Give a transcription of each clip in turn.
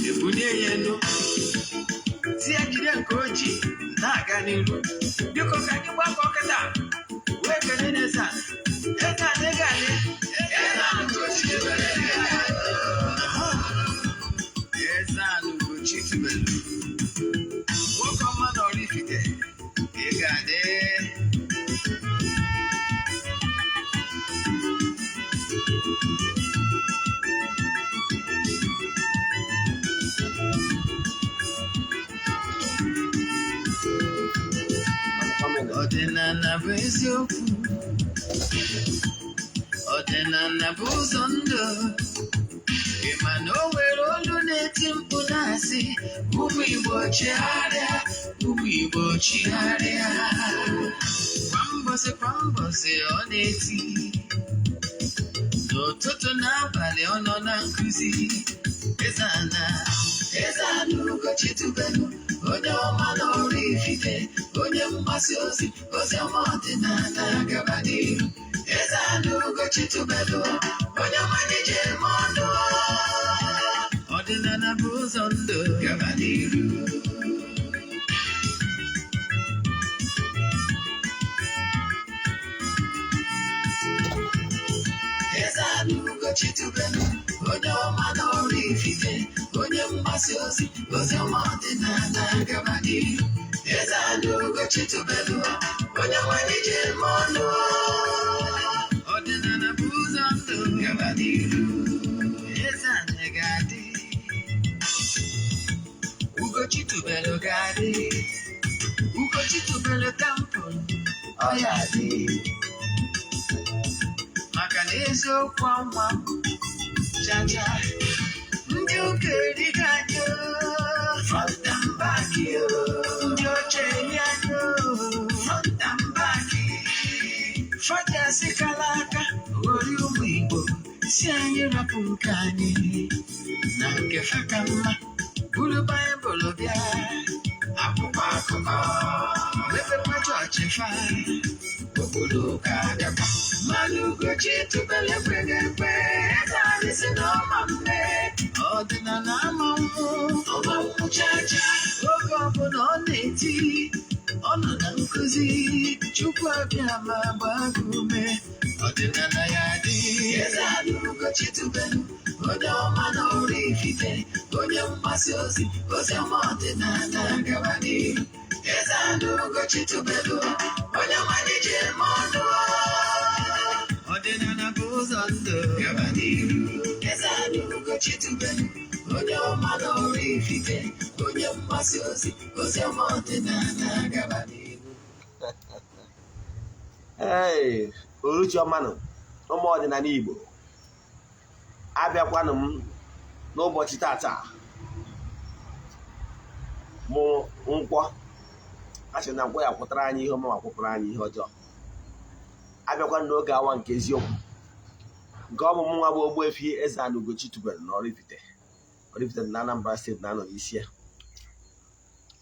ebunye ya elu tie jide nke oji na-aga n'iru biko ka anyị gbakọ kịta wee kene n'Eze-Ana Eze-Ana Ugochi Eze-Ana Ugochi tubelu nwoke ọma na oraifite ị ga-adị ọdịnala bụ eziokwu ọdịnala bụ ụzọ ndụ ị ma na o nwere olu na-eti mkpu na-asị ụmụ Igbo chigharịa ụmụ Igbo chigharịa kwa mbọsị ọ na-eti n'ụtụtụ n'abalị ọ nọ na nkụzi Eze-Ana Ugochi tubelu onye ọma na oraifite onye mgbasa ozi ọma ọdịnala gaba n'ihu Eze-Ana Ugochi tubelu onye ọma na-eje eme ọnụ ọdịnala bụ ụzọ ndụ gaba n'ihu Eze-Ana Ugochi tubelu onye ọma na oraifite onye mgbasa ozi ọma ọdịnala gaba n'ihu Eze-Ana Ugochi tubelu onye ọma na-eje eme ọnụ ọdịnala bụ ụzọ ndụ gaba n'ihu Eze-Ana ga-adị Ugochi tubelu ga-adị Ugochi tubelu tempụl ọ ya dị maka na eziokwu ọnwa chacha ndị ụka eriga anyị front and back ndị oche eri anyị front and back fọdụasị kala aka ghọrị ụmụ Igbo si anyị rapụ nke anyị na nke fa ka mma buru Baịbụl bịa akwụkwọ akụkọ mepekwa chọọchị fa obodo ụka dịkwa mmanụ Ugochi tubelu ekweghị ekwe Eze-Ana si na ọma mme ọdịnala ama mmụ chacha oge ọbụla ọ na-eti ọ nọ na nkụzi Chukwu abịa ma gbaa gị ume ọdịnala ya dị Eze-Ana Ugochi tubelu onye ọma na oraifite onye mgbasa ozi ọma ọdịnala gaba n'ihu Eze-Ana Ugochi tubelu onye ọma na-eje eme ọnụ ọdịnala bụ ụzọ ndụ gaba n'ihu Eze-Ana Ugochi tubelu onye ọma na oraifite onye mgbasa ozi ọma ọdịnala gaba n'ihu Oluchi ọmanụ ụmụ ọdịnala Igbo abịakwanụ m n'ụbọchị tata mụ nkwọ a sị na nkwọ ya kwụtara anyị ihe ọma ma kwụpụrụ anyị ihe ọjọọ abịakwanụ n'oge awa nke eziokwu nke ọ bụ mụ nwa bụ Ogbuefi EZE-ANA Ugochi tubelu na oraifite na Anambra steeti na-anọ n'isi ya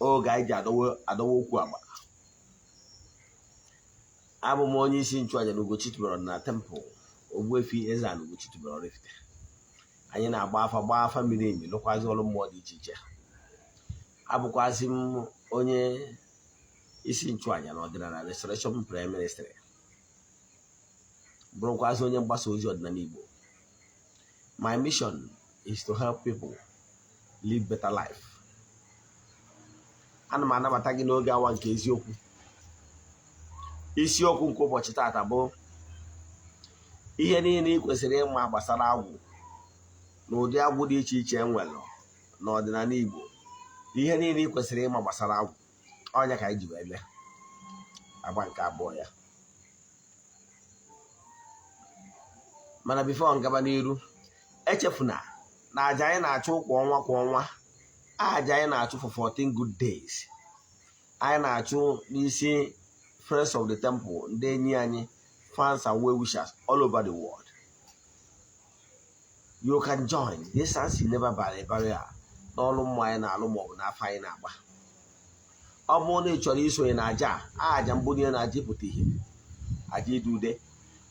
oge anyị ji adọwa okwu agba abụ m onye isi nchụaja na Ugochi tubelu na tempụl Ogbuefi EZE-ANA Ugochi tubelu oraifite anyị na-agba afa miri emi lụkwazi ọrụ mmụọ dị iche iche abụkwazị m onye isi nchụaja na ọdịnala Restoration Prayer Ministry bụrụkwazị onye mgbasa ozi ọdịnala Igbo. My mission is to help people live better life. Ana m anabata gị n'oge awa nke eziokwu. Isiokwu nke ụbọchị tata bụ ihe niile ị kwesịrị ịma gbasara agwụ na ụdị agwụ dị iche iche enwere n'ọdịnala Igbo. Ihe niile ị kwesịrị ịma gbasara agwụ ọnya ka anyị ji wee bịa agba nke abụọ ya. Mana bifo ngaba n'iru echefuna na aja anyị na-achụ kwa ọnwa aja anyị na-achụ for 14 good days anyị na-achụ n'isi friends of the temple ndị enyi anyị fans and well-wishers all over the world. You can join this as never barrier n'ọlụ mmụọ anyị na-alụ maọbụ n'afọ anyị na-agba. Ọ bụrụ na ị chọrọ isonye na aja mbunye na aja ịpụta ihe aja ịdị ude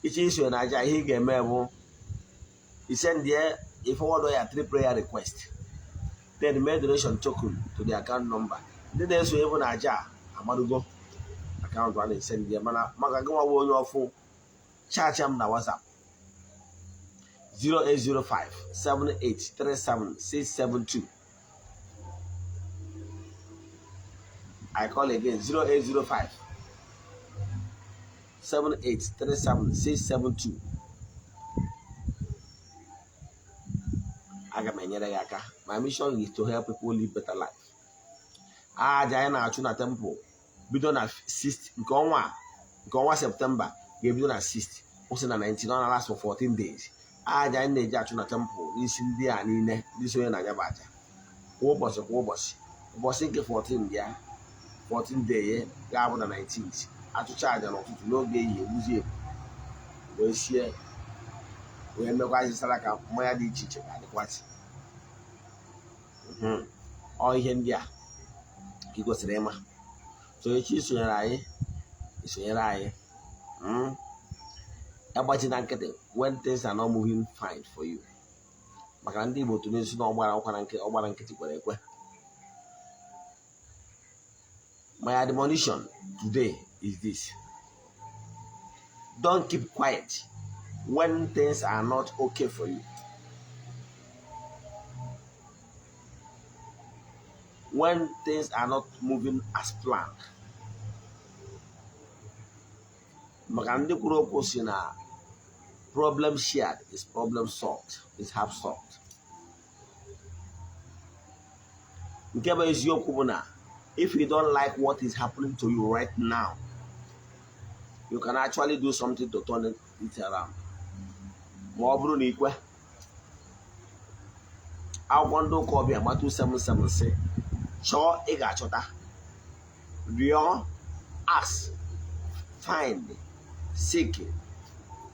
iche isonye na aja ihe ị ga-eme bụ isendie you forward your 3 prayer requests. Then make donation token to the account number. Then there's even a jar. I'm going to go account one and send the mana. Magagama will your phone. Charge them na WhatsApp 0805 7837 672. I call again 0805 7837 672. My mission is to help people live better life. Jaya na achụ na temple bido na 6th nke ọnwa September ga-ebido na 6th kwụsị na 19 na last for 14 days. Jaya na-eji achụ na temple n'isi ndị a niile ndị sonye na nyaba aja kwa ụbọchị nke 14 ya 14 day ga-abụ na 19th achụcha aja n'ụtụtụ n'oge ehihie egbuzi ebu wee sie wee mekwazi saraka mmanya dị iche iche ga-adịkwasị ọ ihe ndị a ka ị kwesịrị ịma. So echi isonyere anyị agbachi na nkịtị when things are not moving fine for you. Maka ndị Igbo tụrụ isi na ọgbara nkịtị kwere ekwe. My admonition today is this: don't keep quiet when things are not okay for you. When things are not moving as planned. Maka ndị kwuru okwu si na problem shared is problem solved, is half solved. Nke bụ eziokwu bụ na if you don't like what is happening to you right now, you can actually do something to turn it around. Ma ọ bụrụ na ikwe akwụkwọ ndị ụka ọbịa Matthew 7:7 chọọ ị ga-achọta, rịọ, ask, find, seek,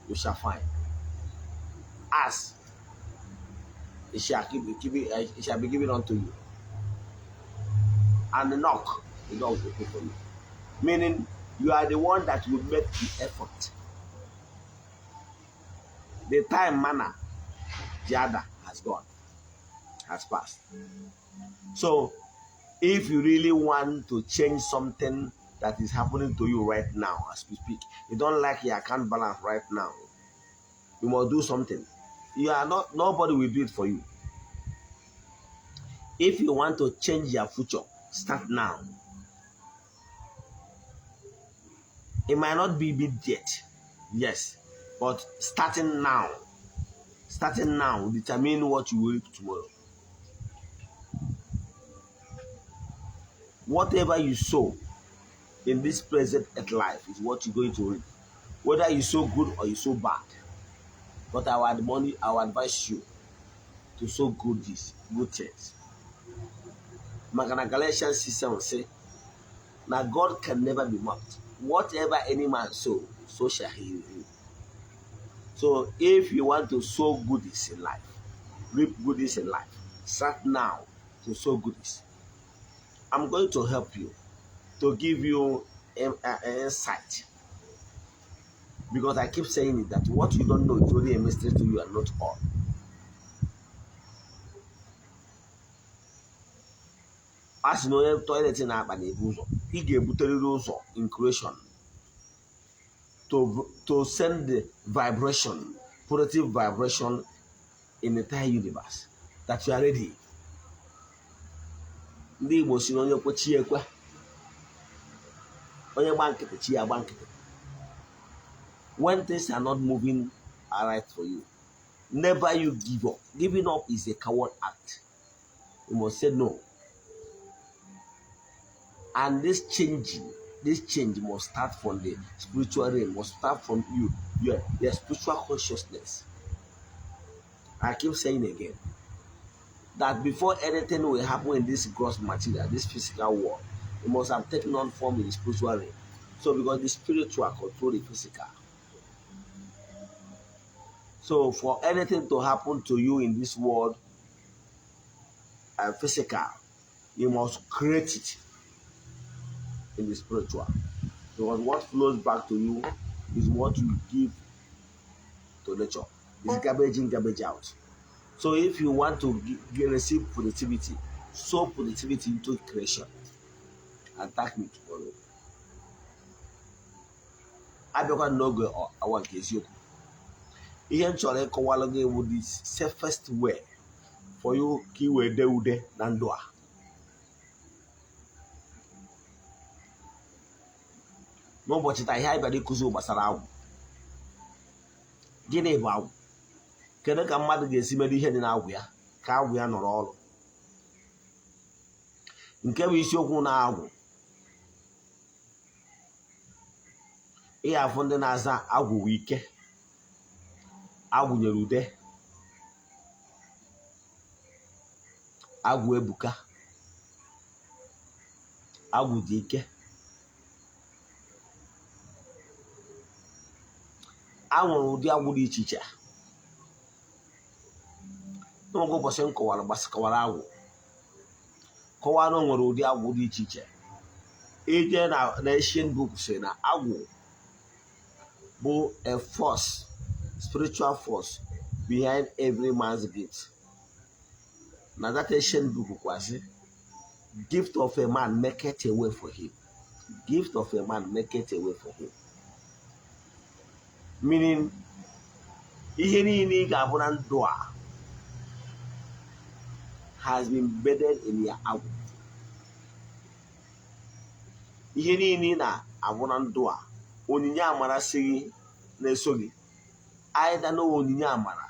you shall find. Ask, it shall be given unto you. And knock, the door will open for you. Meaning, you are the one that will make the effort. The time, manner, the other has gone, has passed. So, if you really want to change something that is happening to you right now as we speak, you don't like your account balance right now, you must do something. Nobody will do it for you. If you want to change your future, start now. It might not be immediate, yes, but starting now will determine what you will reap tomorrow. Whatever you sow in this present earth life is what you're going to reap. Whether you sow good or you sow bad. But I will advise you to sow good things. Galatians 6:7 say, now God can never be mocked. Whatever any man sow, so shall he reap. So if you want to sow goodies in life, reap goodies in life, start now to sow goodies. I'm going to help you to give you an insight. Because I keep saying it, that what you don't know is only a mystery to you and not all. As you know, toilet in Agwu, he gave Buteriroso in creation to send the vibration, positive vibration in the entire universe, that you are ready. Ndị Igbo si onye kwe chi ekwe, onye gba nkịtị chi agba nkịtị. When things are not moving right for you, never you give up. Giving up is a coward act. You must say no. And this change must start from the spiritual realm, must start from you, your spiritual consciousness. I keep saying again, that before anything will happen in this gross material, this physical world, it must have taken on form in the spiritual realm. So because the spiritual control the physical. So for anything to happen to you in this world, physical, you must create it in the spiritual. Because what flows back to you is what you give to nature. It's garbage in, garbage out. So if you want to receive productivity, sow productivity into creation. Attack me tomorrow. Abịakwa n'oge awa nke eziokwu. Ihe m chọrọ ịkọwalụ gị bụ the safest way for you ka ị wee dee ude na ndụ a. N'ụbọchị taa ihe anyị bịara ịkụzi gbasara agwụ. Gịnị bụ agwụ? Kedu ka mmadụ ga-esi mere ihe dị n'agwụ ya ka agwụ ya nọrọ ọrụ? Nke bụ isiokwu na agwụ. Ihe afọ ndị na-aza agwụ wụ ike, agwụ nyere ude, agwụ ebuka, agwụ dị ike. A nwere ụdị agwụ dị iche iche. N'oge ụbọchị m kọwara agwụ, kọwaa na o nwere ụdị agwụ dị iche iche. Ije na Asian book sị na agwụ bụ a force, spiritual force behind every man's gift. Now that Asian book was gift of a man make it a way for him. Gift of a man make it a way for him. Meaning, ihe niile ị ga-abụ na ndụ a has been embedded in your agwụ. Ihe niile ị na-abụ na ndụ a, onyinye amara si gị na-eso gị. Either na onyinye amara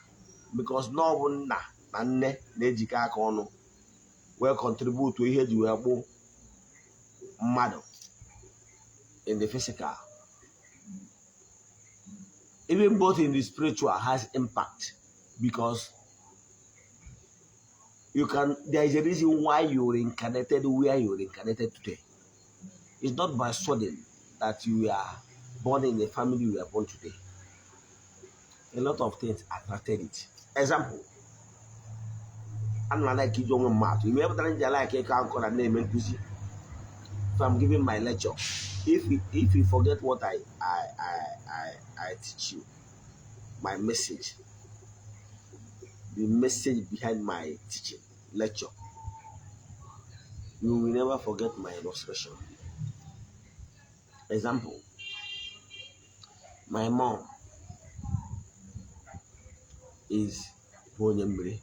because na ọ bụ nna na nne na-ejikọ aka ọnụ wee contribute ihe ji wee kpụ mmadụ in the physical. Even both in the spiritual has impact because there is a reason why you reincarnated where you reincarnated today. It's not by sudden that you are born in the family you are born today. A lot of things attracted it. Example, I'm not like you don't matter. You may have done like a call and name and if I'm giving my lecture, if you forget what I teach you, my message, the message behind my teaching, lecture, you will never forget my illustration. Example, my mom is Bonyemri,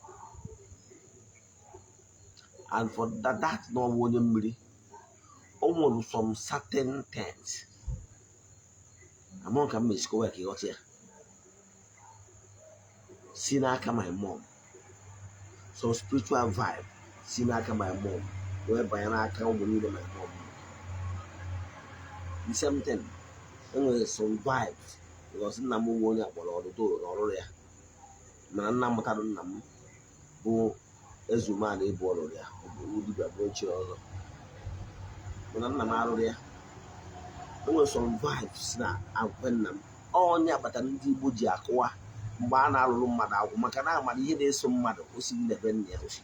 and for that no Bonyemri, almost some certain things. Among can miss go work here. Sinaka my mom. So spiritual vibe. Sinaka my mom. Whereby I can't believe my mom. The same thing. And some vibes. Because Namu won't have all the door or there. Manamatan Nam. Who is human a border there. Who did a bunch of Manamaro there. There were some vibes now. I went them. Oh, yeah, but I'm the Bujiakwa. Mbana Rumada, Makana, Madia, some mother who see the Venia, who she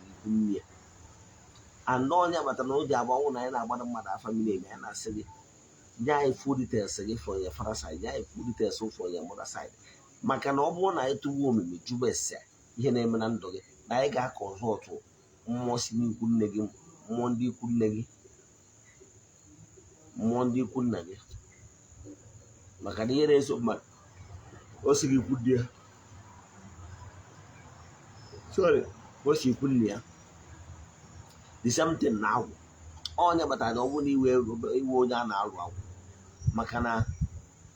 and no, but I know the Abon and about a mother family, and I said, Yai food details for your father side, Yai food details for your mother side. Makanobo, I 2 women with you best, your name and dog. I got consort, most new good negi, Mondi good negi, Mondi good negi. Macania is of my also good dear. Sorry, what's you put here? The something now. Oh, but I don't want you down now. Makana,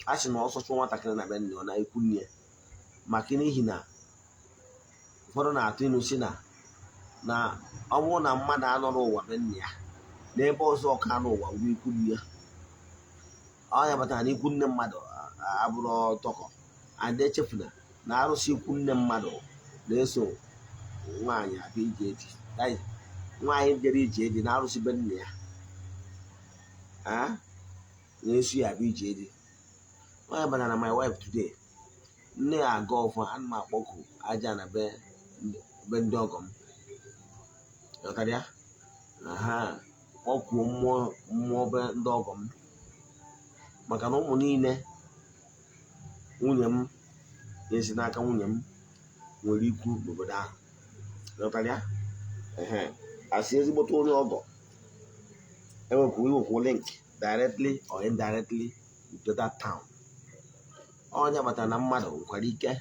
I should also want to can have any on I couldn't hear. Makini hina. For an artinucina. Now, I want a man I don't know what then ya. Neighbors or cano what we could hear. I but I couldn't mother. I will talk. And the chefna. Now she couldn't mother. They so. Why, I be it. Why did it now she been there? Ah, yes, you have BJD. Why, but my wife today? Near I go for Anma Boku, Ajana Ben Dogum. Yotadia? Aha, Boku more Ben Dogum. Macano Munine William is Naka William will you cook over down. Asị ezigbote onye ọgọ enwekwu link directly or indirectly to that town. Onye batara na mmadụ nwekwara ike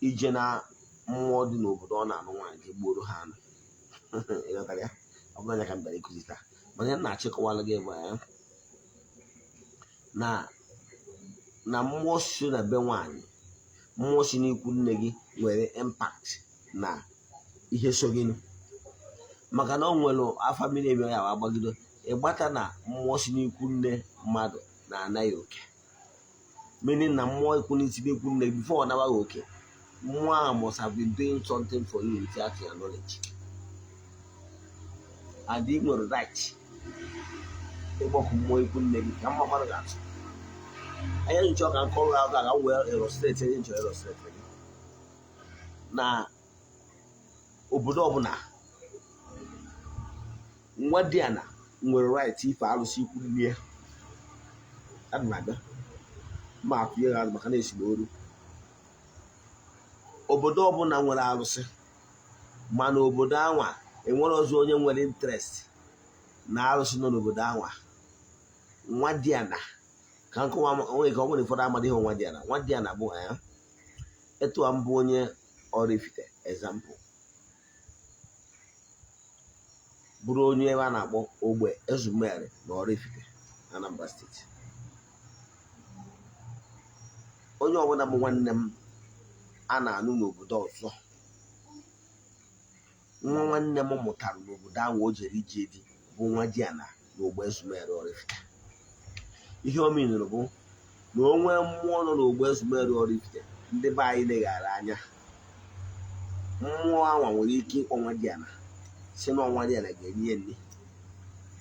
ije na mmụọ dị n'obodo ọ na-anụ nwaanyị ka egboro ha anụ. Ọ bụrụ anya ka m bịara ịkụzi taa, mana ya na-achịkọwalụ gị bụ na mmụọ si na be nwaanyị, mmụọ si n'ikwu nne gị nwere impact na ihe so gị, maka na ọ nwere afa mmiri ebe ya agbagido ịgbata na mmụọ si n'ikwu nne mmadụ na-anaghị oke, meaning na mmụọ ikwu n'ikwu nne before ọ nabaghị oke, mmụọ ahụ must have been doing something for you without your knowledge. And ị nwere right ịgbakọ mmụọ ikwu nne gị ka mmakwarụ ga-atụ. Anya nchọ ka nkọrọ ahụ ga wee illustrate ihe nchọ illustrate gị na obodo ọbụla nwa dị ana nwere right ife alụsị ikwu nne ya. Ana m abịa ma atụ ya azụ maka na esigbo oru. Obodo ọbụla nwere alụsị, mana obodo anwa enwere ọzọ onye nwere interest na alụsị nọ n'obodo anwa. Nwa dị ana ka nkọwa onwe ka ọ nwere ụfọdụ amadị ihe nwa dị ana. Nwa dị ana bụ etu a mbụ onye oraifite example, bụrụ onye ebe a na-akpọ Ogbuefi EZE-ANA na oraifite Anambra steeti. Onye ọbụla bụ nwanne m a na-anụ n'obodo ọzọ, nwa nwanne m mụtara n'obodo ahụ o jere ije di bụ nwa dị ana na Ogbuefi EZE-ANA oraifite. Ihe o menụrụ bụ na onwe mmụọ nọ n'Ogbuefi EZE-ANA oraifite ndị be anyị leghara anya. Mmụọ anwa nwere ike ịkpọ nwa dị ana si n'ọnwa dị ana ga-enye ya nri,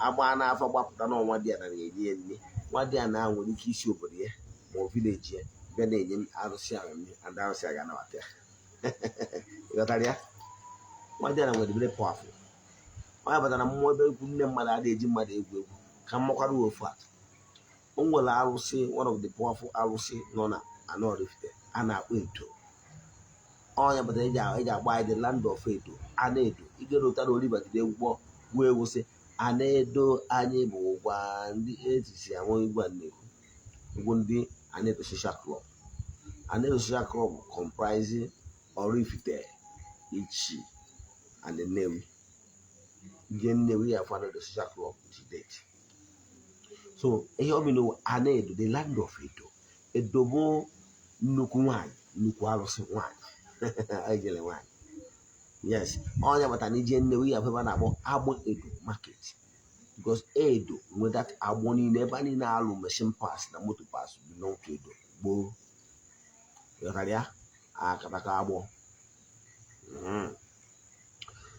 agba n'afọ gbapụta n'ọnwa dị ana ga-enye ya nri. Nwa dị ana ahụ nwere ike isi obodo ya ma ọ vileji ya bịa na-enye arụsị ahụ nri, and arụsị a ga-anabata ya. Ịghọtara ya? Nwa dị ana nwere very powerful. Onye batara mmụọ ebe ikwu nne mmadụ adịghị eji mmadụ egwu egwu. Ka mmakwara ofu atụ, o nwere arụsị, one of the powerful arụsị nọ na ana oraifite a na-akpọ eto. Onye batara eji agba anyị the land of edo, ana edo. Igere ụta na oribagide egwugbo gbuo egwu sị ana edo anyị bụ ụgwa ndị e.t.c anwụ igwe na-ekwu egwu ndị ana edo social club. Ana edo social club comprising oraifite, e.t.c and Nnewi. Ndị Nnewi ya for ana edo social club to date. So ihe ọ bụ ana edo, the land of edo. Edo bụ nnukwu nwaanyị, nnukwu arụsị nwaanyị. Ejele nwaanyị. Yes, onye bata na ije Nnewi ya ebe a na-akpọ Agbu Edo market, because edo nwere that agbụ niile ebe niile alụ machine pass na motor pass belong to edo gboo. Ịghọtara ya? Akataka agbụ.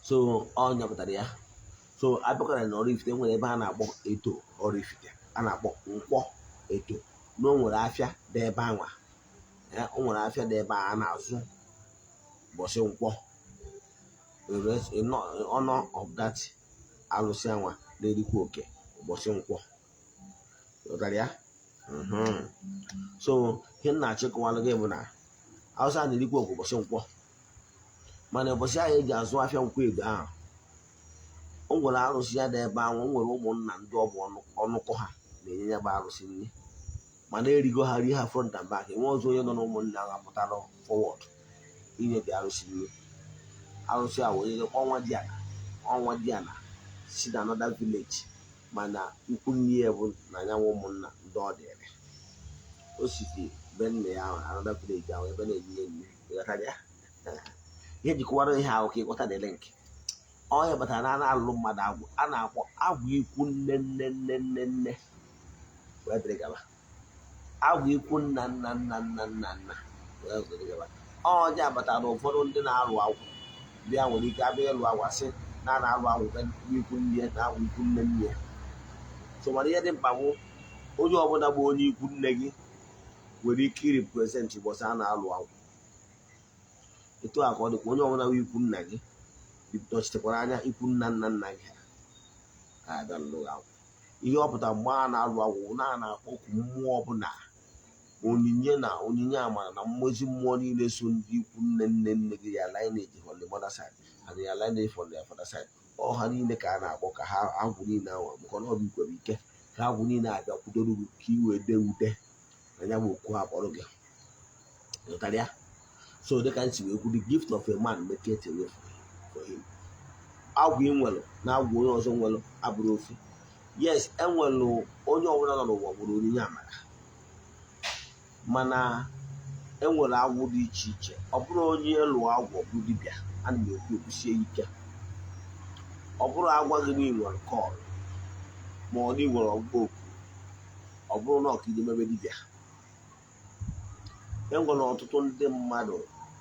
So onye pụtara ya. So abịakwara na oraifite nwere ebe a na-akpọ edo oraifite, a na-akpọ nkwọ edo, na o nwere afịa dị ebe anwa. O nwere afịa dị ebe a na-azụ ụbọchị nkwọ. Honor of that alụsị anwa na-erikwa oke ụbọchị nkwọ. Ịghọtara ya? So ihe m na-achịkọwalụ gị bụ na Hausa na-erikwa oke ụbọchị nkwọ, mana ụbọchị ahụ eji azụ afịa nkwọ edo ahụ, o nwere arụsị ya dị ebe ahụ. O nwere ụmụnna ndị ọ bụ ọnụkọ ha na-enye ya bụ arụsị nri, mana erigo ha rie ha front and back. Enwe ọzọ onye nọ n'ụmụnna ha pụtara forward inye dị arụsị nri. Arụsị a wee ọnwa dị ana, ọnwa dị ana si na another village, mana ikwu nne ya bụ na anyanwụ ụmụnna ndị ọ dịrị. O site be nna ya ahụ another village ahụ ebe na-enye ya nri. Ịghọtara ya? Ihe jikọwara ihe ahụ ka ịghọta the link. Onye batara na alụlụ mmadụ agwụ, a na-akpọ agwụ ikwu nne nne nne nne nne wee dịrị gaba, agwụ ikwu nna nna nna nna nna nna wee dịrị gaba. Onye abatara na ụfọdụ ndị na-alụ agwụ bịa nwere ike abịa ịlụ agwa sị na a na-alụ agwụ ikwu nne na agwụ ikwu nne nne. So mana ihe dị mkpa bụ onye ọbụla bụ onye ikwu nne gị nwere ike irepresent ụbọchị a na-alụ agwụ. Etu a ka ọ dịkwa onye ọbụla bụ ikwu nna gị nọchitekwara anya ikwu nna nna nna gị abịa lụrụ agwụ. Ihe ọ pụtara mgbe a na-alụ agwụ na a na-akpọku mmụọ ọbụla onyinye na onyinye amara na mmụọ mmụọ niile so ndị ikwu nne nne nne gị ya lineage from the mother side and ya lineage from the father side. Ọha niile ka a na-akpọ ka ha agwụ niile ahụ maka na ọ bụ ikwere ike ka agwụ niile abịa kwudoro gị ka i wee dee ude na ya bụ okwu ha kpọrọ gị. Ịghọtara ya? So dịka nsi wee kwu, the gift of a man make it away for him. Agwụ ị nwere na agwụ onye ọzọ nwere abụrụ ofu. Yes, enwere onye ọbụla nọ n'ụwa nwere onyinye amara, mana enwere agwụ dị iche iche. Ọ bụrụ onye lụọ agwụ ọ bụ dibịa, ana m ekwu ekwusie ike. Ọ bụrụ agwa gị na ị nwere kọl ma ọ dị nwere ọgba okwu, ọ bụrụ na ọka iji mebe dibịa. Enwere ọtụtụ ndị mmadụ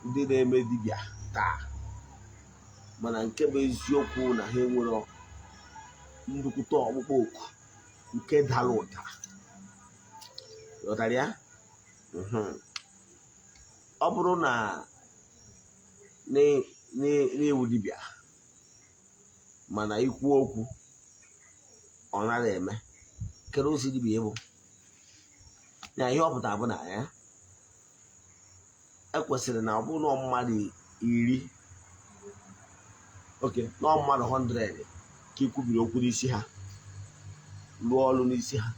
ndị na-eme dibịa taa, mana nke bụ eziokwu na ha enwere ndukwute ọkpụkpọ oku nke dara ụda. Ghọtara ya? Ọ bụrụ na na-ewu dibịa mana ikwu okwu ọ nara eme, kere osi dibịa ịbụ na ihe ọ pụtara bụ na ya ekwesịrị na ọ bụrụ na mmadụ 10, oke na mmadụ 100 ka ikwubiri okwu n'isi ha, lụọ ọrụ n'isi ha,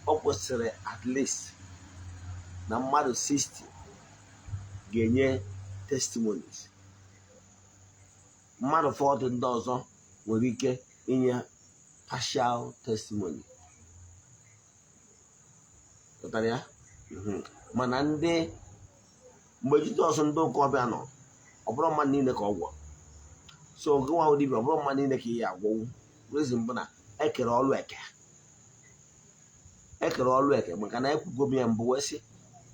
ọ kwesịrị at least na mmadụ 60 ga-enye testimonies. Mmadụ 40 ndị ọzọ nwere ike inye partial testimony. Ghọtara ya? Mana ndị mgbe Jizọs ndị ụka ọbịa nọ, ọ bụrụ mmadụ niile ka ọ gwọ. So gị nwa dibịa, ọ bụrụ mmadụ niile ka ị ya agwọwu. Reason bụ na ekere ọlụ eke maka na ekwugo m ya mbụ wee sị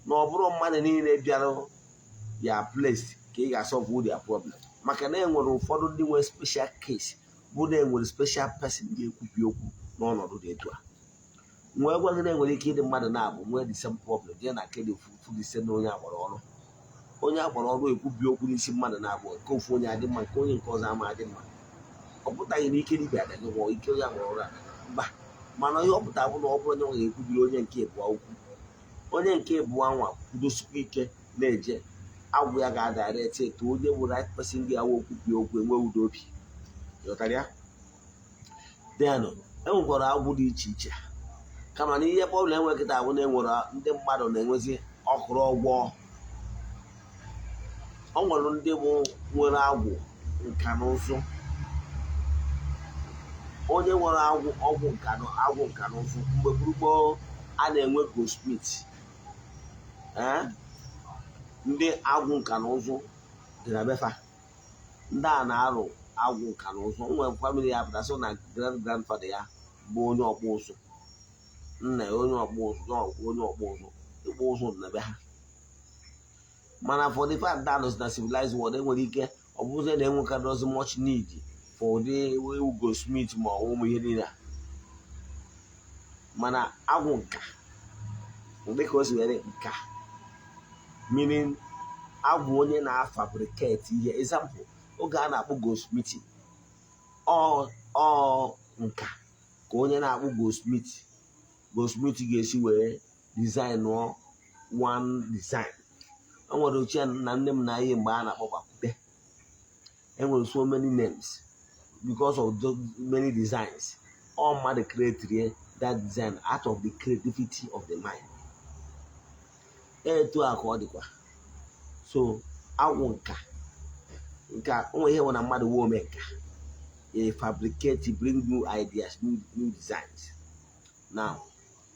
na ọ bụrụ mmadụ niile bịara ya place ka ị ga-asọlve their problem, maka na enwere ụfọdụ ndị nwere special case bụ na enwere special person ga-ekwubi okwu n'ọnọdụ dị etu a. Nwee gwa gị na enwere ike ịdị mmadụ na-abụ nwee the same problem jee na kedị ofu dị ise na onye agbara ọrụ. Onye agbara ọrụ ekwubi okwu n'isi mmadụ na-abụ nke ofu onye adị mma, nke onye nke ọzọ ama adị mma. Ọ pụtaghị na ike dibịa adịghị gwọ ike onye agbara ọrụ a mba, mana ihe ọ pụtara bụ na ọ bụrụ onye nwe ga-ekwubiri onye nke ịbụọ okwu, onye nke ịbụọ nwa kwudosikwa ike na-eje, agwụ ya ga-adarịt etu onye bụ right person ga-awa okwubi okwu enwe udo obi. Ghọtara ya? Denụ enwekwara agwụ dị iche iche, kama na ihe problem enwe kịta bụ na enwere ndị mmadụ na-enwezi ọkụrụ ọgwọ. Ọ nwere ndị bụ nwere agwụ nka na ụzụ. Onye nwere agwụ nka na ụzụ mgbe gboo a na-enwe goldsmith. Ndị agwụ nka na ụzụ dị na befa, ndị a na-arụ agwụ nka na ụzụ. Nwere famili ya pụta so na grandfather ya bụ onye ọkpụ ụzụ, nna ya onye ọkpụ ụzụ, ịkpụ ụzụ na be ha. Mana for the fact that na civilized world enwere ike ọ bụzie na enwekarịzi much need for ụdị ewu goldsmith ma ụmụ ihe niile a. Mana agwụ nka dịka o si were nka, meaning agwụ onye na-fabricate ihe. Example, oge a na-akpụ goldsmithing, ọ nka ka onye na-akpụ goldsmith ga-esi wee design one design. O nwere ochie na nne m na ihe mgbe a na-akpọ gbakwute. Enwere so many names because of those many designs. All mmadụ create that design out of the creativity of the mind. Etu a ka ọ dịkwa. So agwụ nka onwe ihe nwe na mmadụ wee ome nka, fabricate, bring new ideas, new designs. Now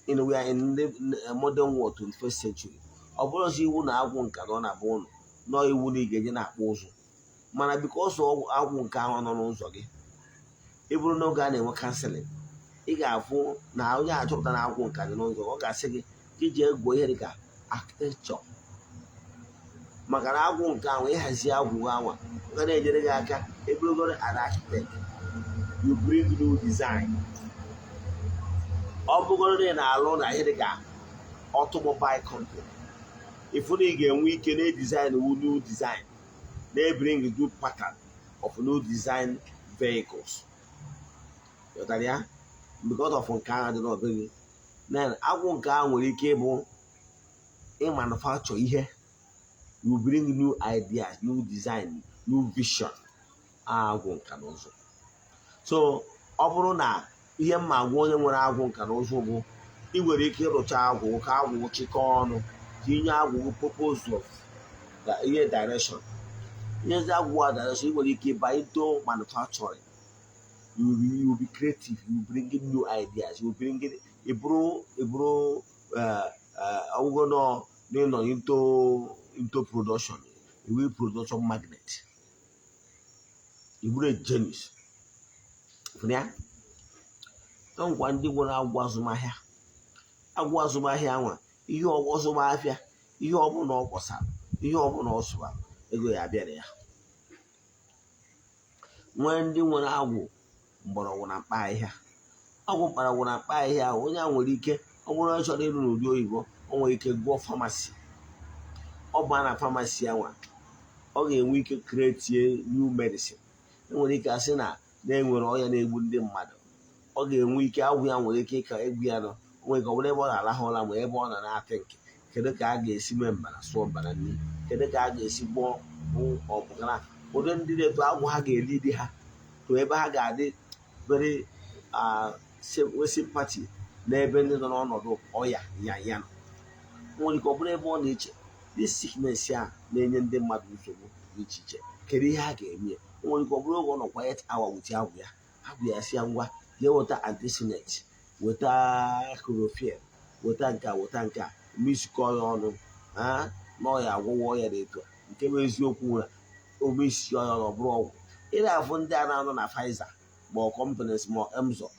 we are in the modern world, 21st century. Ọ bụrụ ọzọ iwu na agwụ nka nọ na be ụlọ nọ iwu na ị ga-eje na-akpụ ụzụ, mana because agwụ nke ahụ nọ n'ụzọ gị, ị bụrụ n'oge a na-enwe kanseling, ị ga-afụ na onye achọpụta na agwụ nka dị n'ụzọ, ọ ga-asị gị ka iji egwuo ihe dịka architecture, maka na agwụ nke ahụ ịhazi agwụ ahụ ga na-enyere gị aka. Ebugoro an architect, you bring new design. Ọ bụgoro na ị na-alụ na ihe dịka automobile company, ifu na ị ga-enwe ike na-design new design, na-bring new pattern of new design vehicles. Ghọtara ya? Because of nke ahụ dị n'ọbụ gị. Agwụ nke ahụ nwere ike ịbụ manufacture ihe, you bring new ideas, new design, new vision. Agwụ nka na ụzụ. So ọ bụrụ na ihe mma agwa onye nwere agwụ nka na ụzụ bụ ị nwere ike ịrụcha agwụ ka agwụ chịkọọ ọnụ tinye agwụ purpose of ihe direction. Nyezi agwụ direction, ị nwere ike ịba into manufacturing. You will be creative, you bring in new ideas, you bring in iburu no into production, you will production magnet. You will a genius. Yeah. Don't want the one I was my hair. I was my hair one. You was my affair. You all know what's up. You all know what's up. You go there. When the one I will, but I want to buy here. I won't buy when I buy here. When I will ike, I want to show you you go. You can go pharmacy. Or ban a pharmacy one. Okay, we can create new medicine. Nwere ike asị na na-enwere ọya na-egbu ndị mmadụ, ọ ga-enwe ike agwụ ya nwere ike ka egbu ya nọ onwe ka ọ bụrụ ebe ọ na-alahụ ụra ma ebe ọ nọ na-atị nke kedu ka a ga-esi mee mbara sụọ mbara nri, kedu ka a ga-esi gbọọ ọbụgara ụdị ndị na-eto agwụ ha ga-eli dị ha to ebe ha ga-adị very sympathy n'ebe ndị nọ n'ọnọdụ ọya ya nọ. Nwere ike ọ bụrụ ebe ọ na-eche this sickness a na-enye ndị mmadụ nsogbu dị iche iche kedu ihe a ga-eme. Nwere ike ọ bụrụ oge ọ nọ quiet hour wit agwụ ya si ya ngwa jee weta anticinet, weta chloroquine, weta nke a misikọ ya ọnụ na ọya agwụwa ọya dị etu nke bụ eziokwu na omesi ọya ọ bụrụ ọgwụ. Ị na-afụ ndị a na-anọ na Pfizer ma ọ companies ma Emzor,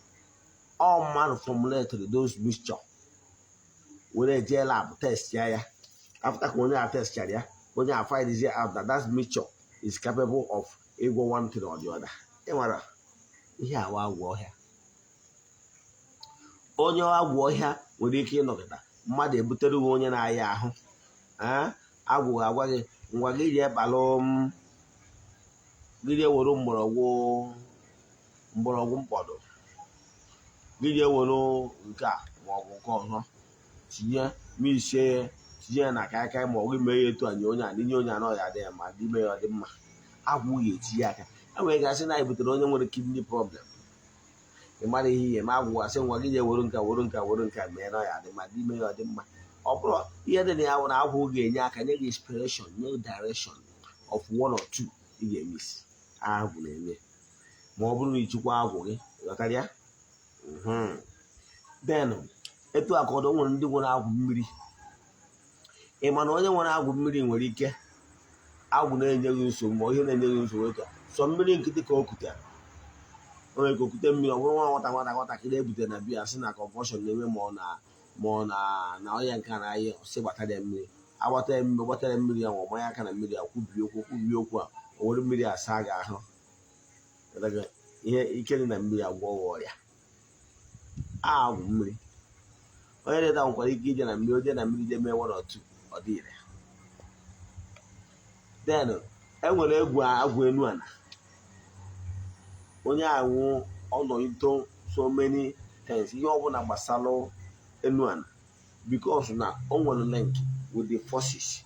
all man formulated those mixture were jee lab test ya after ka onye a test ya onye a find out that mixture is capable of ịgwọ one thing or the other. Ị mara ihe awa agwọ ọhịa. Onye agwọ ọhịa nwere ike ịnọkịta mmadụ ebutere gị onye na-aya ahụ agwụ ga-agwa gị ngwa gị jee kpalụ gị jee were mgbọrọgwụ mkpọdụ, gị jee were nke a ma ọ bụ nke ọzọ tinye ma isie tinye ya na aka ma ọ gị mee ya etu anyị onye a dinye onye anọ ya adịghị ma dị mee ya ọ dị mma. Agwụ ga-etinye aka enwere gasị na ebutere onye nwere kidney problem, ị mara ihe ma agwụ asị ngwa gị jee were nka mee na ya dị ma dị mee ya ọ dị mma. Ọ bụrụ ihe dị na ya bụ na agwụ ga-enye aka nye gị inspiration, nye direction of one or two ị ga-emesi agwụ na-enye ma ọ bụrụ na ichukwa agwụ gị ghọtara ya. Then etu akọdọ nwere ndị nwere agwụ mmiri. Ị ma na onye nwere agwụ mmiri nwere ike agwụ na-enye gị nsogbu ma ihe na-enye gị nsogbu ka sọ mmiri nkịtị ka o kutere onye ka okute mmiri ọ bụrụ nwa nwatakịrị ebutere na biya sị na confusion na-eme ma ọ na onye nke a na-ayị sị gbatara mmiri gbatara mmiri ya ma ọ manya aka na mmiri a kwubie okwu a o were mmiri asa gị ahụ ihe ike dị na mmiri agwọ ọrịa agwụ mmiri. Onye dịta nwekwara ike ije na mmiri oje na mmiri je mee one or two ọ dị ire. Then enwere agwụ enu ana. Onye anwụ ọnọ into so many things ihe ọbụla gbasara enu ana because na o nwere link with the forces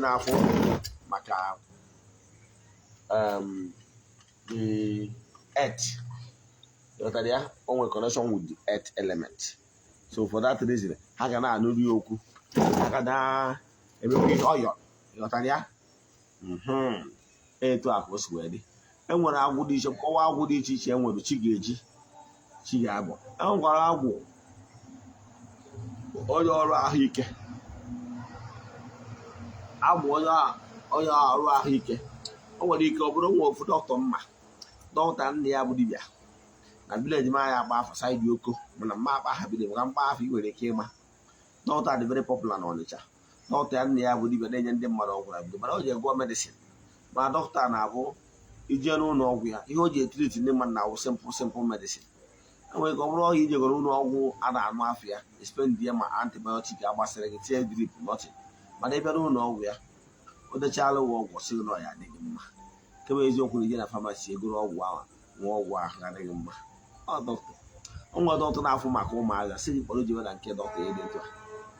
na-afụ maka the earth. Ya o nwere connection with the earth element, so for that reason ha ga na-anụrụ ya okwu ha ga na-emekwa ihe ọyọ ịghọtara ya. Etu a ka o si wee dị. Enwere agwụ dị iche nkọwa agwụ dị iche iche enwere chi ga-eji chi ga-abụ. Enwekwara agwụ onye ọrụ ahụike. Agwụ onye ọrụ ahụike o nwere ike ọ bụrụ nwa ofu dọkịta mma dọkịta nna ya bụ dibịa na vileji ma ya agba afọ saịdị oko mana mma akpa aha bido maka mkpa afọ ị nwere ike ịma. Dọkịta dị very popular na Ọnịcha. Dọkịta nna ya bụ dibịa na-enye ndị mmadụ ọgwụ na bido mana o ji egwọ medicine. Ma dọkịta na-abụ ije n'ụlọ ọgwụ ya ihe o ji etriti ndị mmadụ na-awụ simple medicine. Enwere ka ọ bụrụ ọhịa ijegoro ụlọ ọgwụ a na-anụ afọ ya espendi ya ma antibiotic agbasịrị gị tie drip nothing, mana ị bịa n'ụlọ ọgwụ ya o dechala ụgwọ ọgwụ sị gị na ọya adịghị mma. Kebe eziokwu na ije na famasi egoro ọgwụ ahụ nwa ọgwụ ahụ adịghị mma. Ọ nwa dọkịta na-afụ maka ụmụagha sị gị kpọrọ jiwe na nke dọkịta edetu a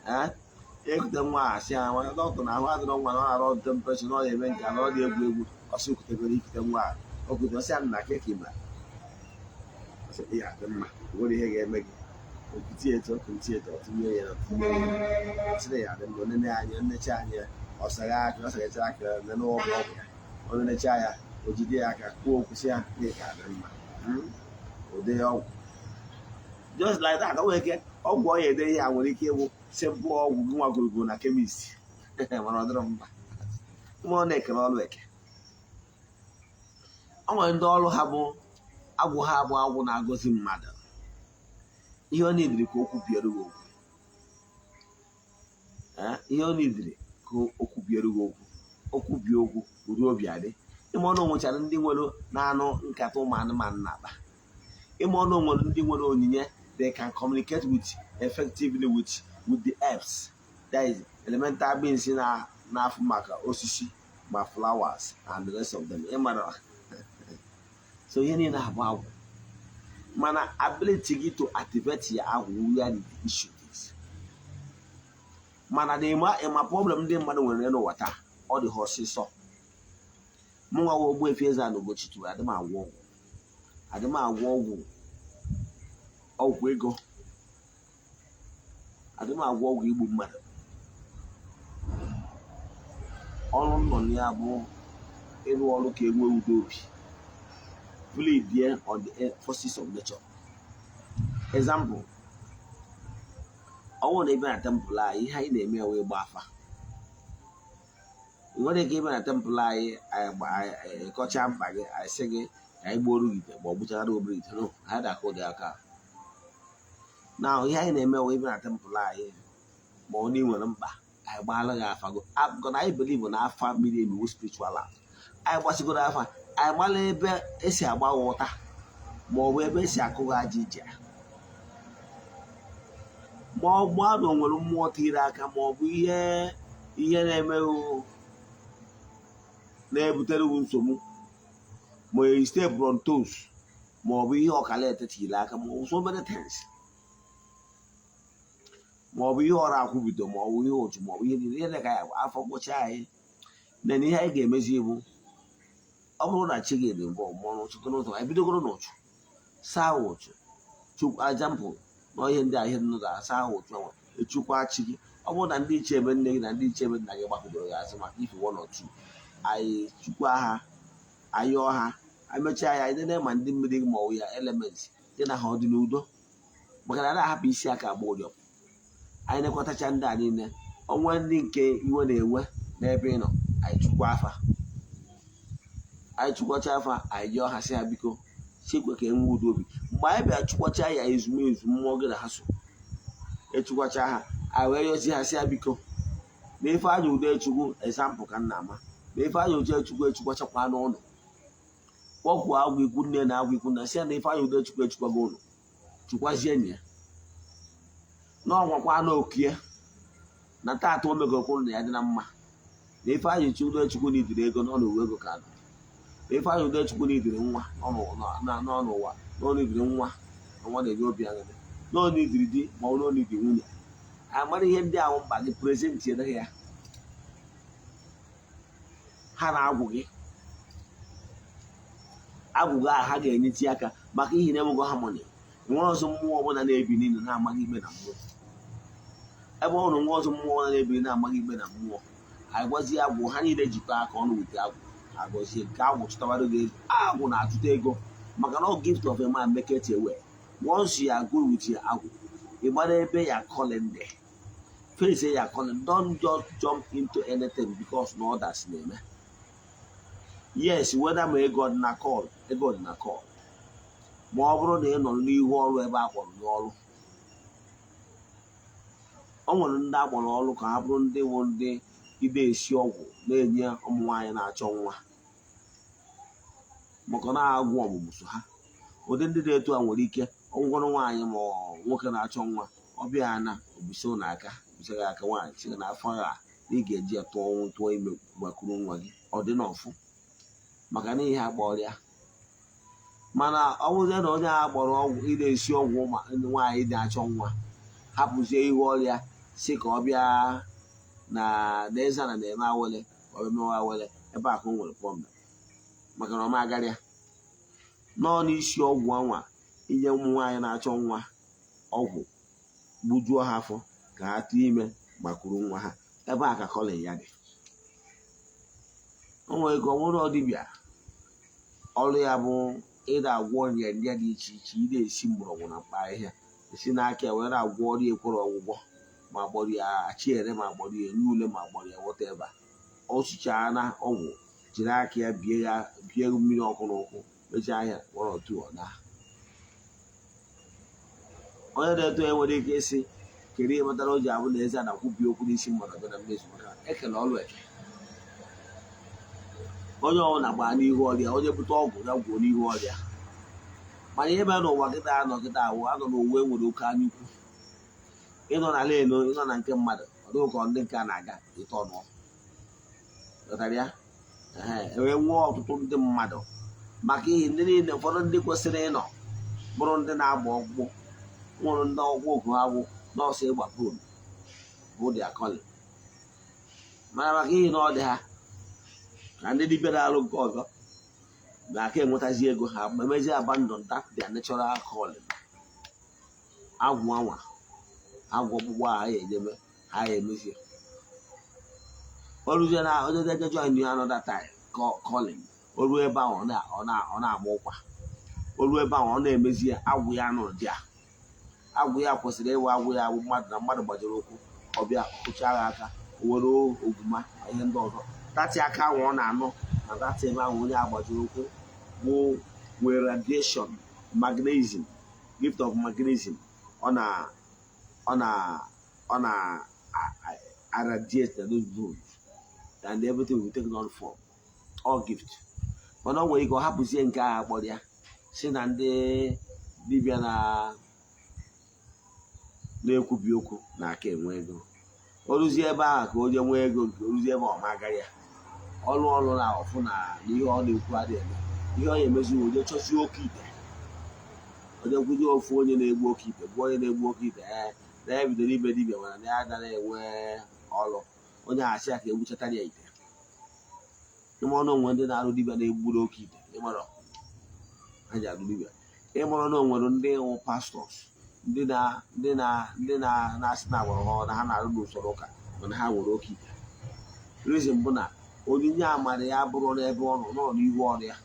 ekute nwa asị ya nwa dọkịta na ahụ adịrọ nwa na ọ na-arụ temprechọ na ọ na-eme nke na ọ dị egwu egwu ọsị kutegoro ikute nwa okwute ọsị ya na keki ma ya dị mma nwere ihe ga-eme gị okiti eto tinye ya na tinye ya sịrị ya dị mma onene anya nnecha anya ọsagha aka ọsaghacha aka nene ọgwụ ọgwụ ya onye necha ya o jide ya aka kwuo okwu sị ya na ka dị mma ụdị ọgwụ just like that o nwere ike ọgwụ ọ ya ede ihe a nwere ike ịbụ simple ọgwụ gị nwa gụrụgụrụ na kemist mana ọ dịrọ mba ụmụ ọ na-ekele ọrụ eke o nwere ndị ọrụ ha bụ agwụ ha bụ agwụ na-agọzi mmadụ ihe ọ na-ediri ka okwu biere gị okwu ihe ọ na-ediri ka okwu biere gị okwu bie okwu uru obi adị ịma ọnụ nwechara ndị nwere na-anụ nkata ụmụ anụmanụ na-akpa ịma ọnụ nwere ndị nwere onyinye they can communicate with effectively with the herbs that is elemental beings na-afụ maka osisi ma flowers and the rest of them ịmara so ihe niile abụ agwụ mana ability gị to activate ya agwụ where the issue is mana na ịma problem ndị mmadụ nwere n'ụwa taa ọ dị ha ọsịsọ mụ nwa Ogbuefi EZE-ANA Ugochi tụrụ adị m agwọ ọgwụ ego adị m agwọ ọgwụ igbu mmadụ ọrụ nọ na ya bụ ịrụ ọrụ ka enwe udo obi bleed there on the forces of nature. Example, I want to be a temple. I na-eme away bafa. When they give me a temple, I catch up bag. I say, I borrow it, but which I don't breathe. No, I had a code car. Now, here na-eme away a temple. Morning when I'm back. I believe in our family in spiritual life. I was good after. I mala ebe esi agba wọta ma ọ bụ ebe esi akụghị aja ije ma ọ bụ anụ nwere mmụọ tiri aka ma ọ bụ ihe na-emeghị na-ebutere nsogbu ma ọ stay brontos ma ọ bụ ihe ọkala etetiri aka ma ọ bụ so many things ma ọ bụ ihe ọrụ akwụbido ma ọ bụ ihe otu ma ọ bụ ihe niile ihe ka ya afọ kpọcha anyị na ihe anyị ga-emezi bụ ọ bụrụ na chi gị dị mbọ mụọ chukwu n'ụzọ ebidogoro n'ụchụ saa ụchụ chukwu ajampụ na ihe ndị ahịa nụ ga-asa ahụ ụchụ ọnwa echukwa chi gị ọ bụrụ na ndị iche ebe nne gị na ndị iche ebe nna gị gbakọdoro gị azụ maka ife one or two anyị chukwu ha ayọọ ha emechaa ya anyị ma ndị mmiri gị ma ọ ya elements dị na ha ọ dị n'udo maka na a na-ahapụ isi aka agba ụjọ anyị na-ekwetacha ndị a niile ọnwa ndị nke iwe na-enwe n'ebe ị nọ anyị chukwu afa anyị chụkwacha afa anyị jụọ ha sị ha biko chekwe ka enwe udo obi mgbe anyị bịa chụkwacha ya ezumezu mmụọ gị na ha so echukwacha ha anyị wee yọzi ha sị ha biko na ife anya udo echukwu esampụ ka nna ama na ife anya udo echukwu echukwachakwa n'ụlọ kpọkwuo agwụ ikwu nne na agwụ ikwu nna sị ya na ife anya udo echukwu echukwago ụlọ chụkwazie enyi ya na ọnwakwa n'okie na taata o megokwu na ya dị na mma na ife anya udo echukwu na idiri ego n'ọnụ uwe ego ka ife anya udo chukwu n'idiri nwa n'ọnụ ụwa n'ọnụ idiri nwa nwa na-enye obi aṅụrị n'ọnụ idiri di ma ọ n'ọnụ idiri nwunye amara ihe ndị ahụ mkpa gị prezentị edeghị ya ha na-agwụ gị agwụgị ahụ ha ga-enyeti aka maka ihe na-enwego harmony nwa ọzọ mmụọ ọbụla na-ebi niile na-amaghị ikpe na mmụọ ebe ọ nụ nwa ọzọ mmụọ ọbụla na-ebiri na-amaghị ikpe na mmụọ anyị gwazie agwụ ha niile jikọ aka ọnụ wute agwụ agọzie nke agwụ chụtawara gị ego agwụ na-atụta ego maka na ọ gift of a man make it away once you are good with your agwụ ịgbara ebe ya calling there face ya calling don't just jump into anything because no others na-eme yes whether ma ego dị na call ma ọ bụrụ na ị nọ n'ihu ọrụ ebe a kpọrọ n'ọrụ o nwere ndị akpọrọ ọrụ ka ha bụrụ ndị wụ ndị ide esi ọgwụ na-enye ụmụ nwaanyị na-achọ nwa maka na-agwụ ọmụmụ so ha ụdị ndị dị etu a nwere ike ọgwụgwọrọ nwaanyị ma nwoke na-achọ nwa ọbịa na obiso n'aka bisara aka nwaanyị site n'afọ a ị ga-eji ya tụọ ime gbakwuru nwa gị ọ dị n'ọfụ maka na ihe akpa ọrịa mana ọ bụzie na onye a gbọrọ ọgwụ ị na-esi ọgwụ nwaanyị na-achọ nwa hapụzie ihu ọrịa si ka ọ bịa na EZE-ANA na-eme awele ọ mewe awele ebe a ka o nwere problem maka na ọ ma agara ya nọọ n'isi ọgwụ anwa inye ụmụ nwaanyị na-achọ nwa ọgwụ gbujuo ha afọ ka ha tụọ ime gbakuru nwa ha ebe a ka kọlin ya dị. O nwere ike ọ nwere ọdịbịa ọrụ ya bụ ịda agwọ ọrịa ndị dị iche iche ị na-esi mgbọrọgwụ na mkpa ahịhịa esi n'aka ya were agwọ ọrịa ekwere ọgwụgwọ ma gbọrọ ya achiere ma gbọrọ ya n'ule ma gbọrọ ya wọta ebe ọ sụchara na ọgwụ jiri aka ya bie mmiri ọkụ n'ụkwụ mechaa ahịa were otu ọna onye na-eto ya nwere ike ịsị kedu ihe kpatara o ji abụ na EZE-ANA kwubi okwu n'isi mmadụ bịa na mmezu maka ekele ọrụ eke onye ọbụla gbaa n'ihu ọrịa onye bute ọgwụ ya gwuo n'ihu ọrịa mana ihe mere n'ụwa kịta anọ kịta awụ anọ n'ụwa nwere oke anya ukwu ịnọ na lenu ịnọ na nke mmadụ ọ dịghị ka ndị nke a na-aga ịtọ ọnụ ghọtara ya enwee nwee ọtụtụ ndị mmadụ maka ihe ndị niile ụfọdụ ndị kwesịrị ịnọ bụrụ ndị na-agba ọgwụ nwụrụ ndị ọgwụ ogu ha wụ nọọsụ ịgba pol bụ dị akọlị mana maka ihe na ọ dị ha na ndị dibịa na-alụ nke ọzọ na-aka enwetazi ego ha ma emezie abandon that their natural calling agwụ anwa agwụ ọgbụgbọ ha ya enyeme ha ya emezie oruzie na ojeje join you another time calling oru ebe ahụ ọ na-agba ụkwa oru ebe ahụ ọ na-emezie agwụ ya nụrụ dị agwụ ya kwesịrị ịwụ agwụ ya agwụ mmadụ na mmadụ gbajiri ụkwụ ọbịa kụchaa ha aka were ogwuma ihe ndị ọzọ dati aka ahụ ọ na-anụ na dati ebe ahụ onye agbajiri ụkwụ bụ were radiation magnesium gift of magnesium ọ na irradiate those bones and everything will be taken on form all gift mana ọ nwere ike ọ hapụzie nke agha kpọrọ ya si na ndị dibịa na-ekwubi okwu na aka enwe ego oruzie ebe ahụ ka onye nwee ego nke oruzie ebe ọma agara ya ọrụ na ọfụ na ihe ọ na-ekwu adịghị eme ihe ọ na-emezi onye chọzie oke ite onye nkwụzi ofu onye na-egbu oke ite bụ onye na-egbu oke ite na-ebidoro ibe dibịa mana na ya agaghị enwe ọrụ onye achị ya ka egbuchatara ya ite ịma ọnụ onwe ndị na-arụ dibịa na-egburu oke ite ịmara ha ji arụ dibịa ịmara na onwere ndị nwụ pastọs ndị na-asị na agbara ha na ha na-arụ n'usoro ụka mana ha nwere oke ite rizin bụ na onyinye amara ya bụrụ n'ebe ọ nọ n'ihu ọrụ ya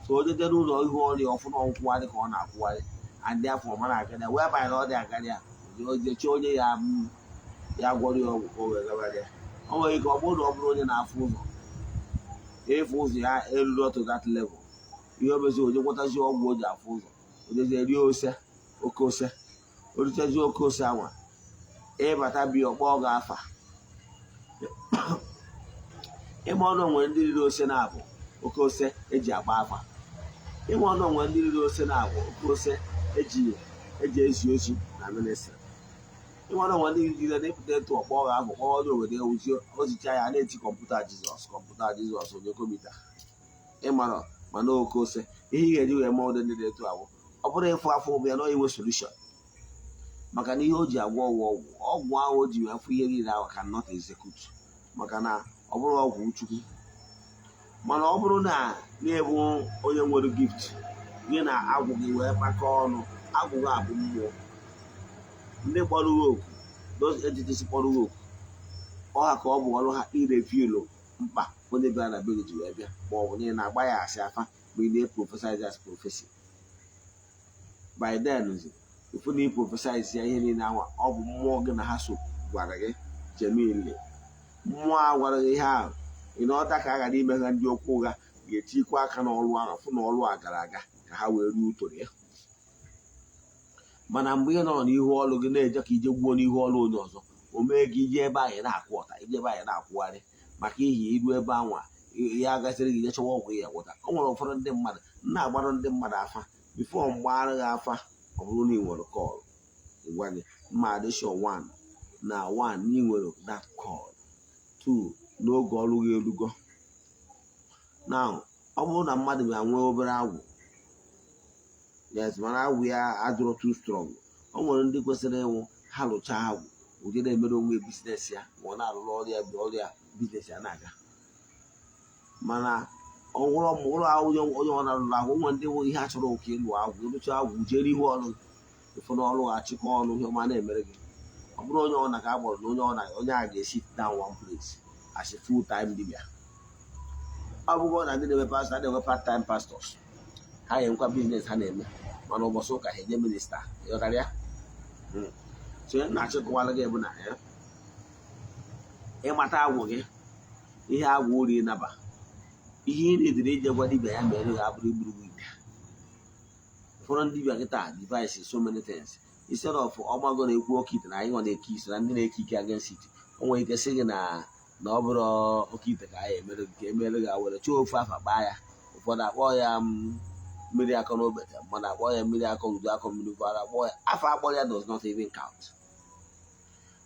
so onye jere ụlọ ihu ọrụ ya ọfụ na nkwụgharị ka ọ na-akwụgharị adị afọ ọma na-agara wee banye na ọ dị agara ya ojechi onye ya gwọrọ ya ọgwụ ka o wee gabara ya o nwere ike ọ bụrụ na ọ bụrụ onye na-afụ ụzọ ịfụ ụzọ ya eruru otu that level ihe omezi onye gwọtazi ọgwụ o ji afụ ụzọ ojezi rie oke ose oritezie oke ose anwa ịbata biya ọkpọ ọ ga-afa ịma ọnụ nwere ndị riri ose na-abụ oke ose eji agba afa ịma ọnụ nwere ndị riri ose na-abụ oke ose eji ezi ozi na ministri ịma ọnụ nwere ndị riri na-epụta etu ọkpọ ọ ga-afụ kpọọ ọdụ obodo ewuzi ozicha ya na-eti kọmputa jizọs onye komita ịmara mana oke ose ihe ị ga-eji wee ma ụdị ndị na-etu agwụ ọ bụrụ ịfụ afọ ụmụ ya na inwe solushon maka na ihe o ji agwọ ọgwụ ahụ o ji wee fụ ihe niile ahụ ka not execute maka na ọ bụrụ ọgwụ chukwu mana ọ bụrụ na na-ebu onye nwere gift gị na agwụ gị wee kpakọọ ọnụ agwụ gị abụ mmụọ ndị kpọrọ oku those entities kpọrọ oku ọha ka ọ bụ ọrụ ha irevilu mkpa onye bịara na be gị ji wee bịa ma ọ bụ na ị na-agba ya asị afa mgbe ị na-eprofesize as prophecy by then ifu na iprofesize ya ihe niile ahụ ọ bụ mmụọ gị na ha so gwara gị jemile mmụọ a gwara gị ihe ahụ ị na ọta ka a ghara ime ha ndị okwu ụgha ga-etikwa aka n'ọrụ ahụ fụ na ọrụ a gara aga ka ha wee ruo utoro ya mana mgbe ị nọ n'ihu ọrụ gị na-eje ka ije gbuo n'ihu ọrụ onye ọzọ o mee gị ije ebe anyị na-akwụ ọta ije ebe anyị na-akwụgharị maka ihi iru ebe anwa ya gasịrị gị chọwa ọgwụ ya gwụta o nwere ụfọdụ ndị mmadụ na-agbara ndị mmadụ afa bifo mgbara gị afa ọ bụrụ na ị nwere kọl gwa gị mma adịshọ 1 na 1 na ị nwere that call 2 n'oge ọrụ gị erugo na ọ bụrụ na mmadụ ga nwee obere agwụ yes mana agwụ ya adụrụ too strong o nwere ndị kwesịrị ịnwụ ha lụchaa agwụ ụdị na-emere onwe biznes ya ma ọ na-arụrụ ọrụ ya biznes ya na-aga. Mana ụlọ ahụ onye ọ na-arụrụ ahụ nwe ndị nwe ihe a chọrọ oke ịlụ agwụ ịlụcha agwụ jere ihe ọrụ ụfọdụ ọrụ achịkọ ọrụ ihe ọma na-emere gị. Ọ bụrụ onye ọ na ka a gbọrọ na onye a ga-esi down one place as a full time dibia. Ọ bụrụ na ndị na-eme pastọ na-enwe part time pastors ha ga-enwekwa biznes ha na-eme mana ụbọchị ụka ha enye minista ịghọtara ya. So onye na-achịkọwara gị bụ na ya ịmata agwụ gị ihe agwụ uri naba ihe ị na-edere ije gwa dibia ya mere ga abụrụ igburu ite. Ụfọdụ ndị dibia kịta device so many things instead of ọmago na-ekwu oke ite na anyị nọ na-eke isi na ndị na-eke ike against it. O nwere ike sị gị na ọ bụrụ oke ite ka anyị emere nke emere ga were chọọ ofu afa gbaa ya. Ụfọdụ akpọ ya mmiri akọ n'obete, mmadụ akpọ ya mmiri akọ udu akọ mmiri ụfọdụ akpọ ya afọ akpọrọ ya does not even count.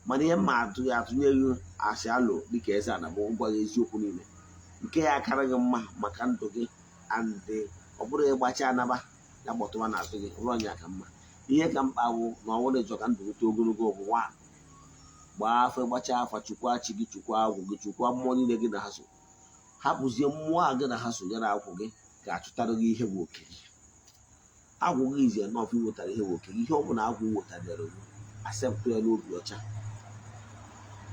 Mana ihe mma atụnyeghị asị alụ dịka Eze-Ana bụ ngwa gị eziokwu niile nke ya akara gị mma maka ndụ gị andị ọ bụrụ ịgbachi anaba ya gbọtụwa n'azụ gị ụlọ ọnya ka mma. Ihe ka mkpa bụ na ọ bụrụ ịchọ ka ndụ gị too ogologo bụ nwa gbaa afọ ịgbacha afa chukwa chi gị chukwa agwụ gị chukwa mmụọ niile gị na ha so hapụzie mmụọ a gị na ha so ya na agwụ gị ga-achụtara gị ihe bụ oke gị. Agwụ gị izie nọọfụ iwetara ihe bụ oke gị ihe ọ bụla agwụ wetara gị aseptụ ya n'obi ọcha.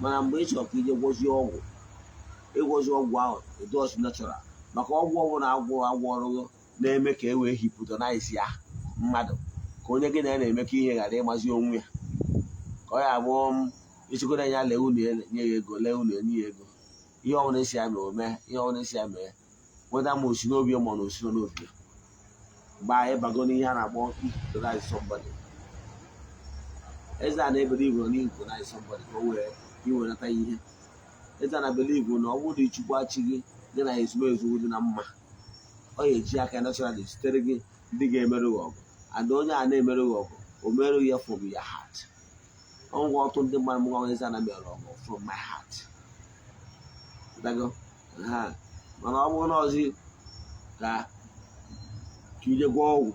Mana mgbe ị chọrọ ka ije gwozie ọgwụ ịgwozi ọgwụ ahụ edozi natural maka ọgwụ ọbụla agwọ ọrụ na-eme ka e wee hipụtọnaiz ya mmadụ ka onye gị na ya na-emekọ ihe ghara ịmazi onwe ya ka ọ ya abụọ ịchịkọta ya lee unu nye ya ego lee unu enye ya ego ihe ọbụla esi ya mee ome ihe ọbụla esi ya mee weta ma osi n'obi ma ọ na osiro n'obi ya gbaa ịbago n'ihe a na-akpọ hipụtọnaiz somebody. Eze-Ana ebere igwe n'ihipụtọnaiz somebody ka o wee iwenata ihe. Eze-Ana believe na ọ bụrụ ichukwu chi gị dị na ezumezu dị na mma ọ ga-eji aka naturally sitere gị ndị ga-emerụ gị ọgụ and onye a na-emerụ gị ọgụ o merụ ya from your heart. Ọgwụ ọtụ ndị mmadụ mgbanwe Eze-Ana mere ọgụ from my heart dago ha. Mana ọ bụrụ na ọzi ka ije gwa ọgwụ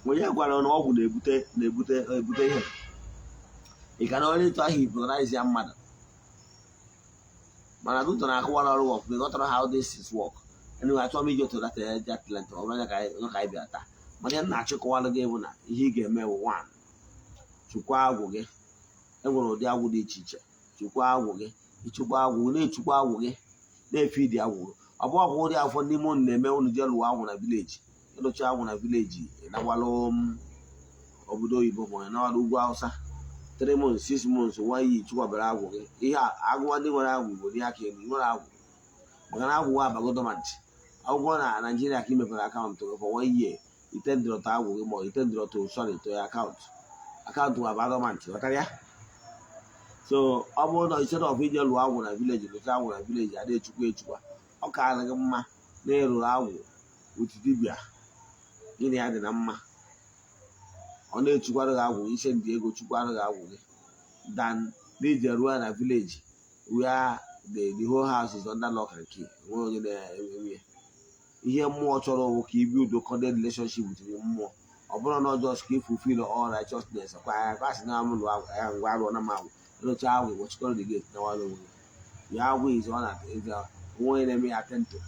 onye gwara na ọgwụ na-ebute ihe ị ka na onye ịtụ ahụ hipụtọnaiz ya mmadụ mana dụtọ na-akụwara ọrụ ọkụ ịghọtara how this is work. Anyway, achọrọ m iji otu data ya talent ọ bụrụ ka anyị bịa taa mana ihe na-achịkọwara gị bụ na ihe ị ga-eme bụ one chukwa agwụ gị. Enwere ụdị agwụ dị iche iche chukwa agwụ gị ịchukwa agwụ na-echukwa agwụ gị na-efe ịdị agwụ gị. Ọ bụ ọgwụ ụdị afọ n'ime unu na-eme unu jee lụọ agwụ na vileji ịlụcha agwụ na vileji ịnawalụ obodo oyibo ma ọ nawalụ ugwu Hausa 3 months 6 months 1 year chukwabara agwụ gị. Ihe agwụwa ndị nwere agwụ bụ ihe aka elu nwere agwụ maka na agwụ abago dormant. Agwụgwọ na Naijiria ka ị mepere akaụntụ gị for 1 year itendịrọta agwụ gị ma itendịrọta to ya akaụntụ aba dormant ghọtara ya. So ọ bụrụ na instead of ije lụọ agwụ na vileji lụta agwụ na vileji adị echukwa ọ ka gị mma na ịrụrụ agwụ otu dibịa gịnị ya dị na mma ọ na-echukwara gị agwụ ise ndị ego chukwara gị agwụ gị dan n'ije ruo na vileji where the whole house is under lock and key nwere onye na-eme ihe mmụọ chọrọ bụ ka ibi udo coded relationship with mmụọ. Ọ bụrụ na ọjọọ ka ifulfill all righteousness kwa ya kwasị na amụlụ ya ngwa arụ na magwụ ịrụcha agwụ wechikọrọ the gate na walụ onwe ya agwụ izu ọ na-eze onwe na-eme ya atento.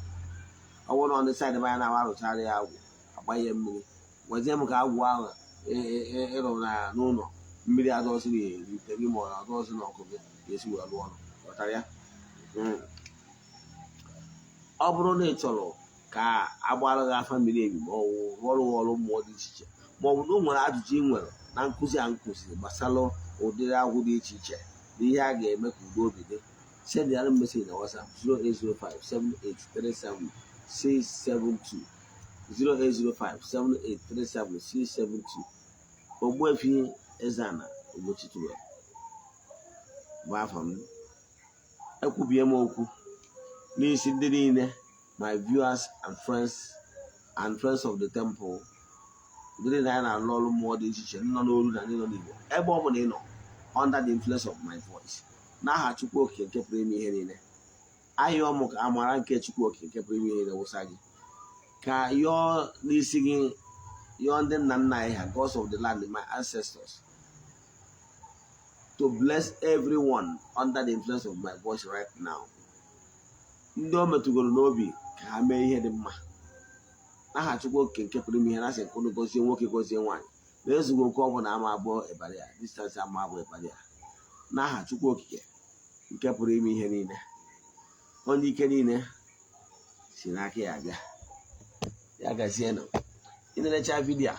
Ọ bụrụ na ọ ndị saịdị anya na arụchara ya agwụ agbanye mmiri gwazie m ka agwụ ahụ ịrụ n'ụlọ mmiri adọsị n'ite gị ma ọ adọsị n'ọkụ gị ga-esi wee lụọ ọrụ ghọtara ya. Ọ bụrụ na ị chọrọ ka agbara gị afa mmiri emi ma ọ wụ ọrụ mmụọ dị iche iche ma ọ bụ na o nwere ajụjụ ị nwere na nkụzi a nkụziri gbasara ụdịrị agwụ dị iche iche na ihe a ga-eme ka udo obi dị send ya message na WhatsApp 08057837672 08057837672. Ogbuefi EZE-ANA Ugochi tubelu bụ afọ m. Ekwubie m okwu n'isi ndị niile my viewers and friends of the temple ndị niile anyị na-alụ ọrụ mmụọ dị iche iche nọ n'olu na ndị nọ n'Igbo ebe ọ bụla ị nọ under the influence of my voice n'aha Chukwu Okike nke pụrụ ime ihe niile ayọọ m ka amara nke Chukwu Okike nke pụrụ ime ihe niile wụsa gị ka yọọ n'isi gị gods of the land, my ancestors, to bless everyone under the influence of my voice right now. Ndị o metụgoro n'obi ka ha mee ihe dị mma. N'aha Chukwu Okike nke pụrụ ime ihe, na-asị nke unu gọzie nwoke gọzie nwaanyị, na ezugbo nke ọbụla ama abụọ ịbara ya, distance ama abụọ ịbara ya. N'aha Chukwu Okike nke pụrụ ime ihe niile, onye ike niile si n'aka ya abịa. Ya gazienụ. Ị na-elecha vidiyo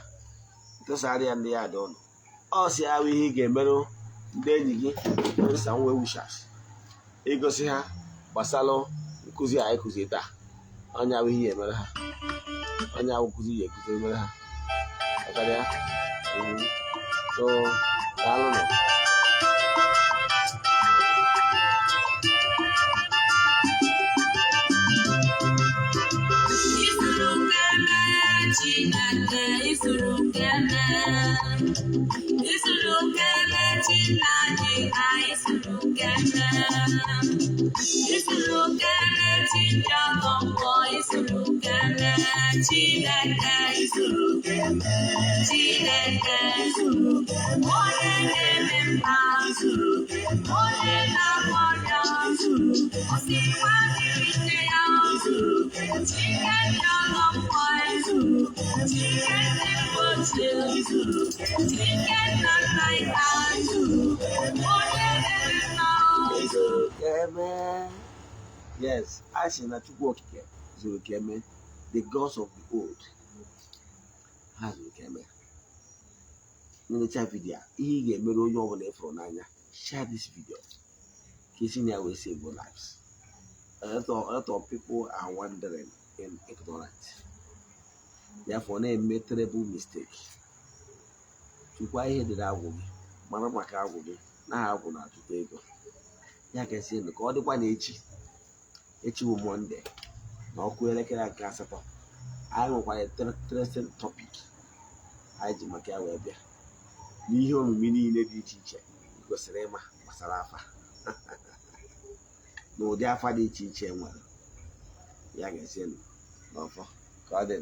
ntụsara ya ndị ya dị ụnụ, ọ si ahụ ihe ị ga-emerụ ndị enyi gị nsa nwe wushas, igosi ha gbasara nkụzi anyị kụzi taa. Onye ahụ ihe emere ha, onye ahụ nkụzi ya ekuzi emere ha akarịa. So daalụ nọ. Yes, I see na Chukwu Okike zuru ka eme, the gods of the old ha zuru ka eme. Nlecha vidiyo ihe ị ga-emere onye ọbụla ịfụrụ n'anya, share this video ka isi na we save lives. A lot of people are wandering in ignorance, therefore na-eme terrible mistake. Chukwa ihe dị agwụ gị, mara maka agwụ gị, na agwụ na-atụta ego. Ya ka esi ka ọ dịkwa na echi bụ Monde na ọkụ elekere nke 8, anyị nwekwara interesting topic anyị ji maka ya wee bịa, n'ihe omume niile dị iche iche kwesịrị ịma gbasara afa na ụdị afa dị iche iche nwere. Ya ga-esi n'ọfọ ka ọ dị.